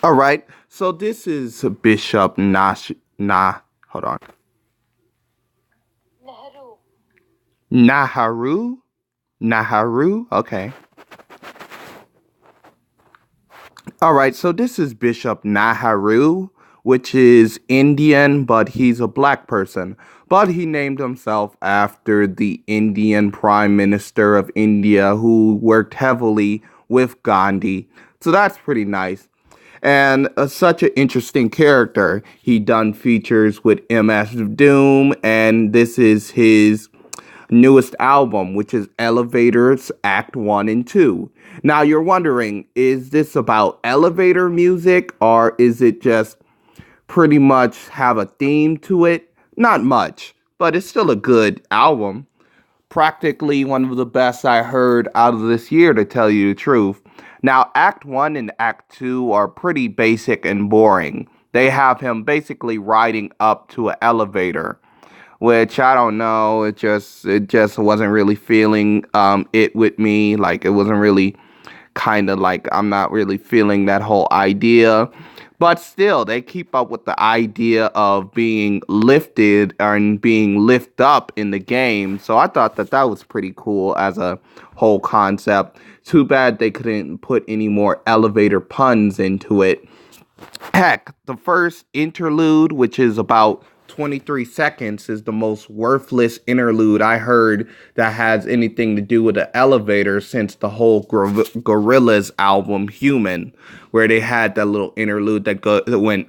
All right. So this is Bishop hold on. Nehru. Naharu? Naharu? Okay. All right. So this is Bishop Naharu, which is Indian, but he's a black person. But he named himself after the Indian Prime Minister of India who worked heavily with Gandhi. So that's pretty nice. And such an interesting character. He done features with MS Doom, and this is his newest album, which is Elevators Act 1 and 2. Now you're wondering, is this about elevator music or is it just pretty much have a theme to it? Not much, but it's still a good album. Practically one of the best I heard out of this year, to tell you the truth. Now, Act 1 and Act 2 are pretty basic and boring. They have him basically riding up to an elevator, which I don't know. It just wasn't really feeling it with me. Like it wasn't really kind of like I'm not really feeling that whole idea. But still, they keep up with the idea of being lifted and being lift up in the game. So I thought that that was pretty cool as a whole concept. Too bad they couldn't put any more elevator puns into it. Heck, the first interlude, which is about 23 seconds, is the most worthless interlude I heard that has anything to do with the elevator since the whole Gorillaz album, Human, where they had that little interlude that went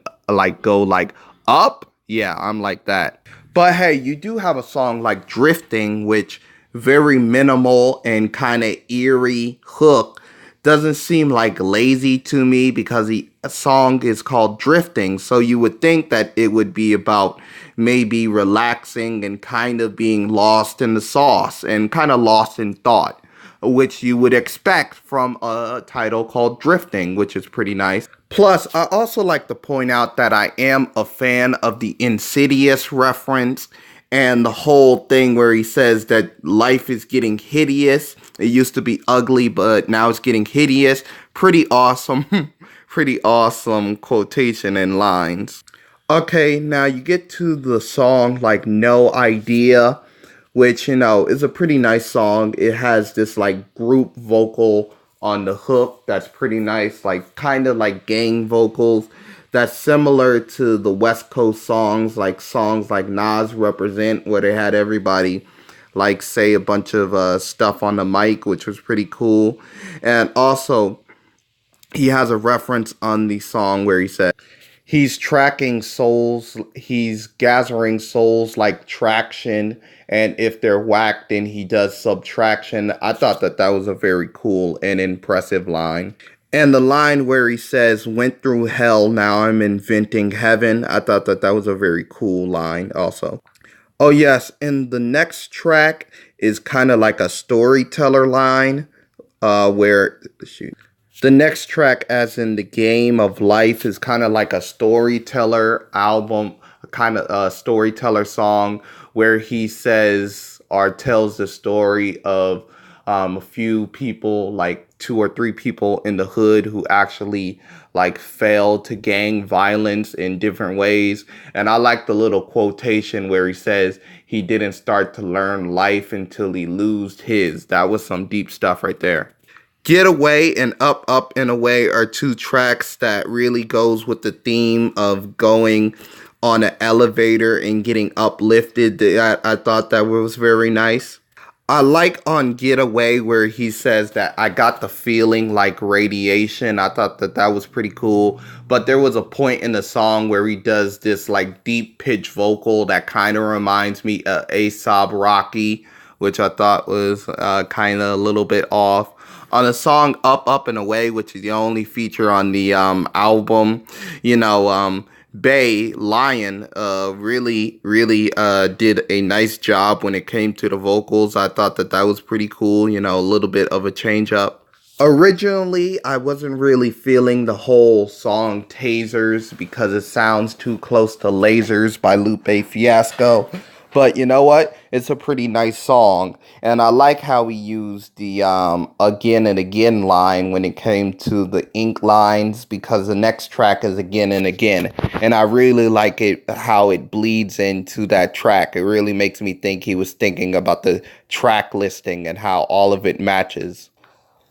go like up. Yeah, I'm like that. But hey, you do have a song like Drifting, which very minimal and kind of eerie hook doesn't seem like lazy to me because the song is called Drifting. So you would think that it would be about maybe relaxing and kind of being lost in the sauce and kind of lost in thought, which you would expect from a title called Drifting, which is pretty nice. Plus, I also like to point out that I am a fan of the Insidious reference and the whole thing where he says that life is getting hideous. It used to be ugly, but now it's getting hideous. Pretty awesome, pretty awesome quotation and lines. Okay, now you get to the song like No Idea, which, is a pretty nice song. It has this like group vocal on the hook that's pretty nice, like kind of like gang vocals that's similar to the West Coast songs like Nas Represent, where they had everybody like say a bunch of stuff on the mic, which was pretty cool. And also, he has a reference on the song where he said, he's tracking souls, he's gathering souls like traction, and if they're whacked, then he does subtraction. I thought that that was a very cool and impressive line. And the line where he says, went through hell, now I'm inventing heaven. I thought that that was a very cool line also. Oh, yes, and the next track is kind of like a storyteller line shoot. The next track, as in the game of life, is kind of like a storyteller album, kind of a storyteller song where he says or tells the story of a few people, like two or three people in the hood who actually like failed to gang violence in different ways. And I like the little quotation where he says he didn't start to learn life until he lost his. That was some deep stuff right there. Getaway and Up and Away are two tracks that really goes with the theme of going on an elevator and getting uplifted. I thought that was very nice. I like on Getaway where he says that I got the feeling like radiation. I thought that that was pretty cool. But there was a point in the song where he does this like deep pitch vocal that kind of reminds me of A$AP Rocky, which I thought was kind of a little bit off. On the song Up and Away, which is the only feature on the album, Bay Lion really did a nice job when it came to the vocals. I thought that that was pretty cool, a little bit of a change up. Originally, I wasn't really feeling the whole song Tasers because it sounds too close to Lasers by Lupe Fiasco. But you know what? It's a pretty nice song. And I like how he used the again and again line when it came to the ink lines because the next track is again and again. And I really like it how it bleeds into that track. It really makes me think he was thinking about the track listing and how all of it matches.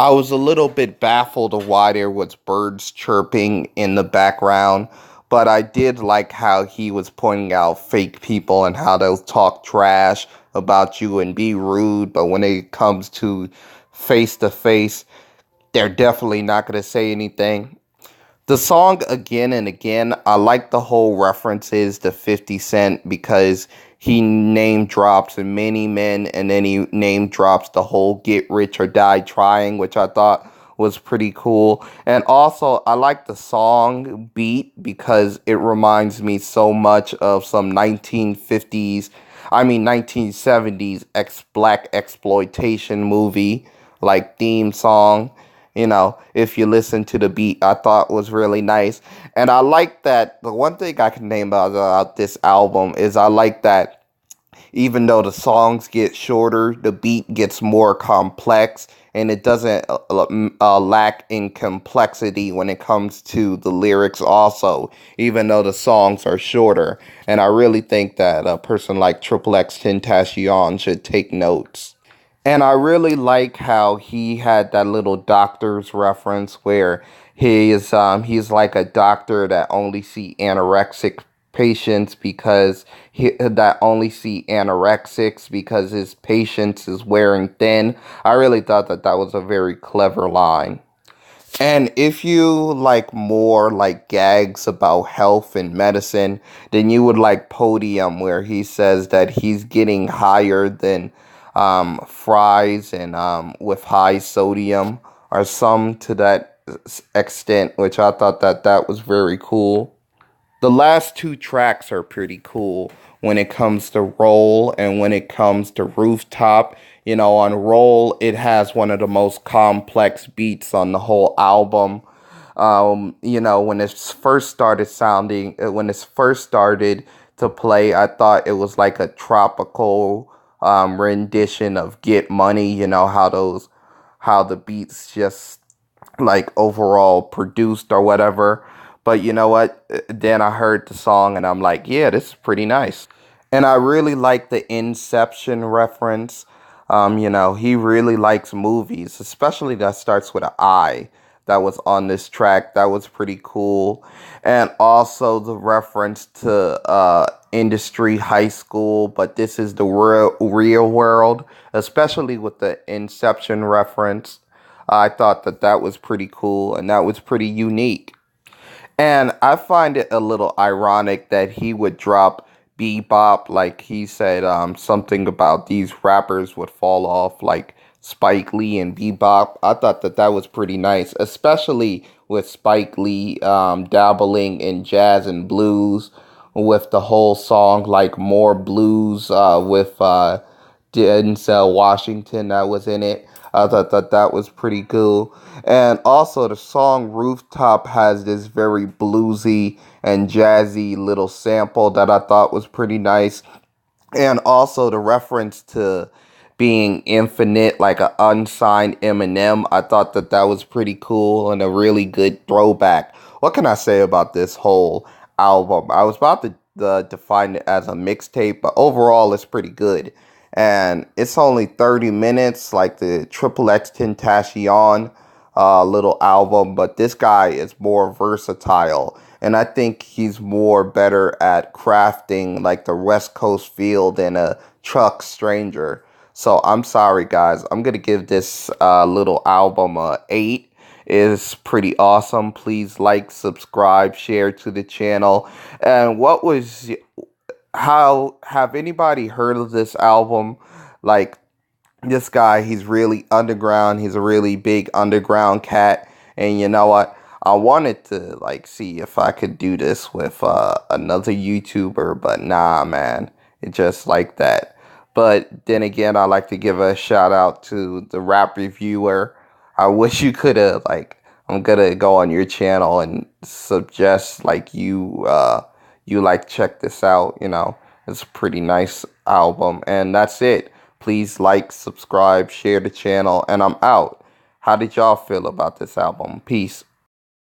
I was a little bit baffled of why there was birds chirping in the background, but I did like how he was pointing out fake people and how they'll talk trash about you and be rude, but when it comes to face, they're definitely not going to say anything. The song again and again, I like the whole references to 50 Cent because he name drops many men and then he name drops the whole get rich or die trying, which I thought was pretty cool. And also, I like the song beat because it reminds me so much of some 1970s black exploitation movie like theme song. If you listen to the beat, I thought was really nice. And I like that the one thing I can name about this album is I like that even though the songs get shorter, the beat gets more complex and it doesn't lack in complexity when it comes to the lyrics also, even though the songs are shorter. And I really think that a person like Triple X Tentacion should take notes. And I really like how he had that little doctor's reference where he's like a doctor that only see anorexic patients because his patients is wearing thin. I really thought that that was a very clever line. And if you like more like gags about health and medicine, then you would like Podium, where he says that he's getting higher than fries and with high sodium or some to that extent, which I thought that that was very cool. The last two tracks are pretty cool when it comes to Roll and when it comes to Rooftop. On Roll, it has one of the most complex beats on the whole album. When it first started when it first started to play, I thought it was like a tropical rendition of Get Money. How the beats just like overall produced or whatever. But you know what? Then I heard the song and I'm like, yeah, this is pretty nice. And I really like the Inception reference. He really likes movies, especially that starts with an I that was on this track. That was pretty cool. And also the reference to industry high school, but this is the real world, especially with the Inception reference. I thought that that was pretty cool and that was pretty unique. And I find it a little ironic that he would drop Bebop, like he said something about these rappers would fall off, like Spike Lee and Bebop. I thought that that was pretty nice, especially with Spike Lee dabbling in jazz and blues with the whole song, like More Blues with Denzel Washington that was in it. I thought that that was pretty cool. And also, the song Rooftop has this very bluesy and jazzy little sample that I thought was pretty nice. And also, the reference to being infinite, like an unsigned Eminem, I thought that that was pretty cool and a really good throwback. What can I say about this whole album? I was about to define it as a mixtape, but overall, it's pretty good. And it's only 30 minutes, like the Triple X Tentacion little album, but this guy is more versatile. And I think he's more better at crafting like the West Coast feel than a Chuck Stranger. So I'm sorry, guys. I'm gonna give this little album a 8. It's pretty awesome. Please like, subscribe, share to the channel. And how have anybody heard of this album? Like this guy, he's really underground. He's a really big underground cat. And you know what? I wanted to like see if I could do this with another YouTuber, but nah, man. It's just like that. But then again, I like to give a shout out to the rap reviewer. I wish you could have like I'm gonna go on your channel and suggest like you like check this out, It's a pretty nice album. And that's it. Please like, subscribe, share the channel, and I'm out. How did y'all feel about this album? Peace.